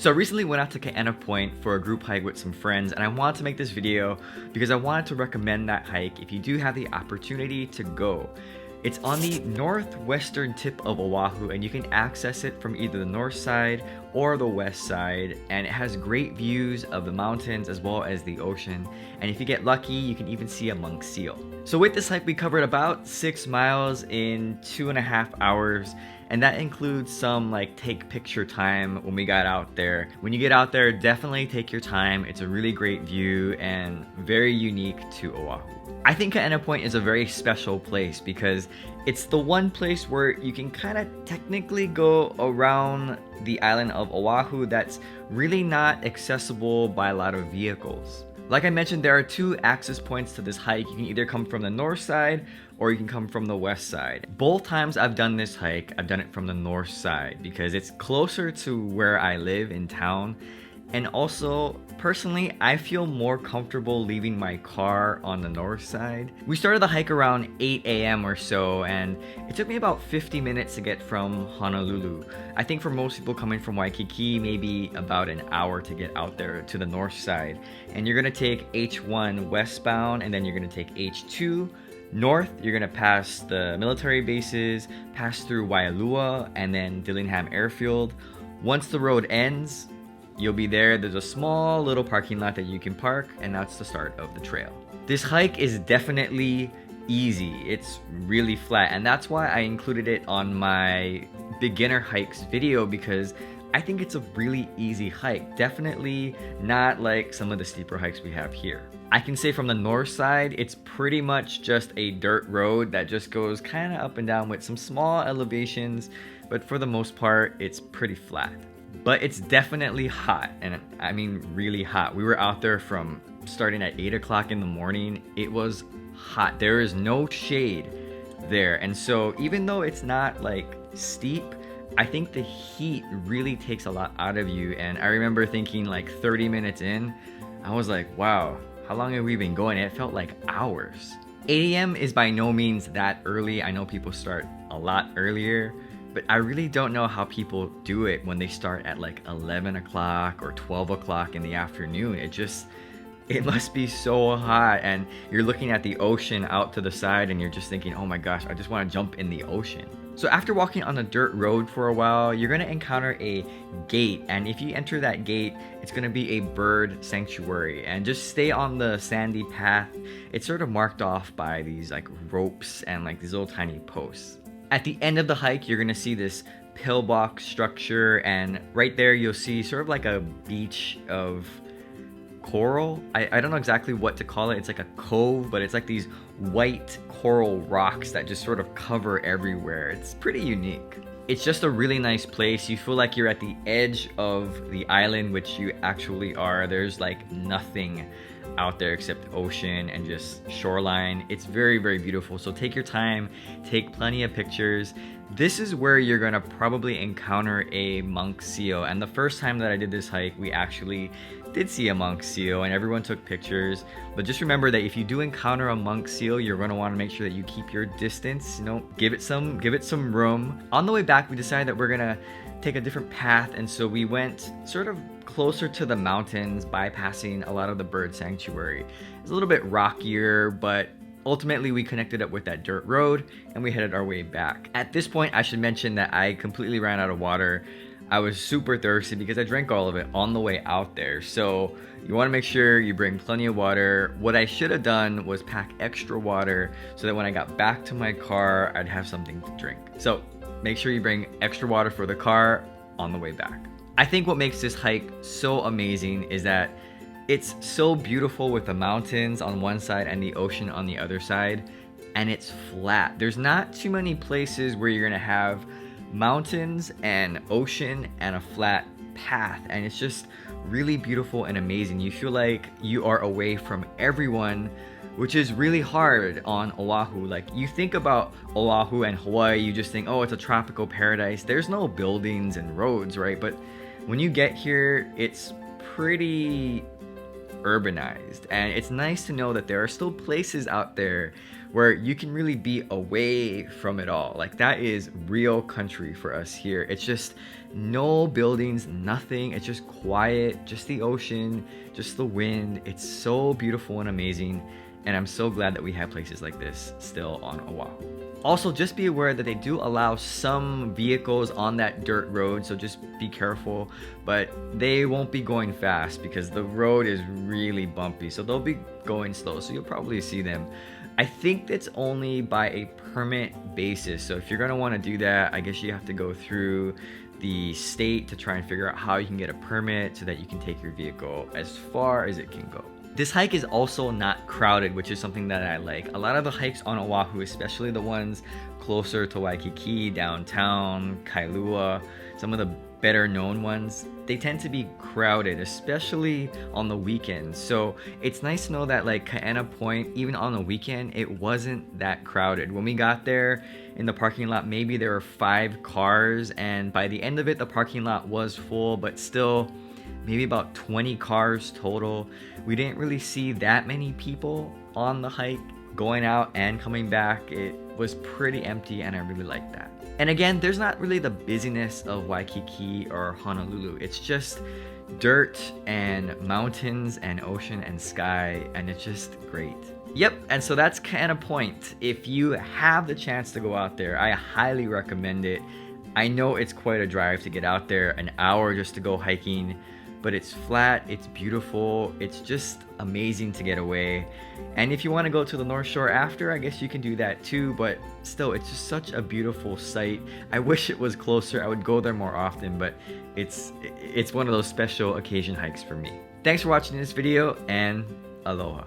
So I recently went out to Kaena Point for a group hike with some friends, and I wanted to make this video because I wanted to recommend that hike if you do have the opportunity to go. It's on the northwestern tip of Oahu, and you can access it from either the north side or the west side, and it has great views of the mountains as well as the ocean, and if you get lucky you can even see a monk seal. So with this hike we covered about 6 miles in 2.5 hours, and that includes some like take picture time when we got out there. When you get out there, definitely take your time. It's a really great view and very unique to Oahu. I think Kaena Point is a very special place because it's the one place where you can kind of technically go around the island of Oahu that's really not accessible by a lot of vehicles. Like I mentioned, there are 2 access points to this hike. You can either come from the north side or you can come from the west side. Both times I've done this hike, I've done it from the north side because it's closer to where I live in town. And also, personally, I feel more comfortable leaving my car on the north side. We started the hike around 8 a.m. or so, and it took me about 50 minutes to get from Honolulu. I think for most people coming from Waikiki, maybe about an hour to get out there to the north side. And you're gonna take H1 westbound, and then you're gonna take H2 north. You're gonna pass the military bases, pass through Waialua, and then Dillingham Airfield. Once the road ends, you'll be there. There's a small little parking lot that you can park, and that's the start of the trail. This hike is definitely easy. It's really flat, and that's why I included it on my beginner hikes video because I think it's a really easy hike. Definitely not like some of the steeper hikes we have here. I can say from the north side, it's pretty much just a dirt road that just goes kind of up and down with some small elevations, but for the most part, it's pretty flat. But it's definitely hot, and I mean really hot. We were out there from starting at 8 o'clock in the morning. It was hot. There is no shade there, and so even though it's not like steep, I think the heat really takes a lot out of you. And I remember thinking like 30 minutes in, I was like, wow, how long have we been going? It felt like hours. 8 a.m. is by no means that early. I know people start a lot earlier, but I really don't know how people do it when they start at like 11 o'clock or 12 o'clock in the afternoon. It must be so hot, and you're looking at the ocean out to the side and you're just thinking, oh my gosh, I just want to jump in the ocean. So after walking on a dirt road for a while, you're gonna encounter a gate, and if you enter that gate, it's gonna be a bird sanctuary, and just stay on the sandy path. It's sort of marked off by these like ropes and like these little tiny posts. At the end of the hike, you're gonna see this pillbox structure, and right there you'll see sort of like a beach of coral. I don't know exactly what to call it. It's like a cove, but it's like these white coral rocks that just sort of cover everywhere. It's pretty unique. It's just a really nice place. You feel like you're at the edge of the island, which you actually are. There's like nothing out there except ocean and just shoreline. It's very, very beautiful. So take your time, take plenty of pictures. This is where you're gonna probably encounter a monk seal. And the first time that I did this hike, we actually did see a monk seal and everyone took pictures. But just remember that if you do encounter a monk seal, you're gonna wanna make sure that you keep your distance, you know, give it some room. On the way back, we decided that we're gonna take a different path, and so we went sort of closer to the mountains, bypassing a lot of the bird sanctuary. It's a little bit rockier, but ultimately we connected up with that dirt road and we headed our way back. At this point, I should mention that I completely ran out of water. I was super thirsty because I drank all of it on the way out there. So you want to make sure you bring plenty of water. What I should have done was pack extra water so that when I got back to my car, I'd have something to drink. So make sure you bring extra water for the car on the way back. I think what makes this hike so amazing is that it's so beautiful with the mountains on one side and the ocean on the other side, and it's flat. There's not too many places where you're gonna have mountains and ocean and a flat path, and it's just really beautiful and amazing. You feel like you are away from everyone, which is really hard on Oahu. Like, you think about Oahu and Hawaii, you just think, oh, it's a tropical paradise. There's no buildings and roads, right? But when you get here, it's pretty urbanized, and it's nice to know that there are still places out there where you can really be away from it all. Like that is real country for us here. It's just no buildings, nothing. It's just quiet, just the ocean, just the wind. It's so beautiful and amazing. And I'm so glad that we have places like this still on Oahu. Also, just be aware that they do allow some vehicles on that dirt road, so just be careful, but they won't be going fast because the road is really bumpy, so they'll be going slow, so you'll probably see them. I think that's only by a permit basis, so if you're gonna wanna do that, I guess you have to go through the state to try and figure out how you can get a permit so that you can take your vehicle as far as it can go. This hike is also not crowded, which is something that I like. A lot of the hikes on Oahu, especially the ones closer to Waikiki, downtown, Kailua, some of the better known ones, they tend to be crowded, especially on the weekends. So it's nice to know that like Kaena Point, even on the weekend, it wasn't that crowded. When we got there in the parking lot, maybe there were 5 cars, and by the end of it, the parking lot was full, but still maybe about 20 cars total. We didn't really see that many people on the hike going out and coming back. It was pretty empty, and I really liked that. And again, there's not really the busyness of Waikiki or Honolulu. It's just dirt and mountains and ocean and sky, and it's just great. Yep, and so that's Kaena Point. If you have the chance to go out there, I highly recommend it. I know it's quite a drive to get out there, an hour just to go hiking, but it's flat, it's beautiful, it's just amazing to get away. And if you want to go to the North Shore after, I guess you can do that too, but still, it's just such a beautiful sight. I wish it was closer. I would go there more often, but it's one of those special occasion hikes for me. Thanks for watching this video, and aloha.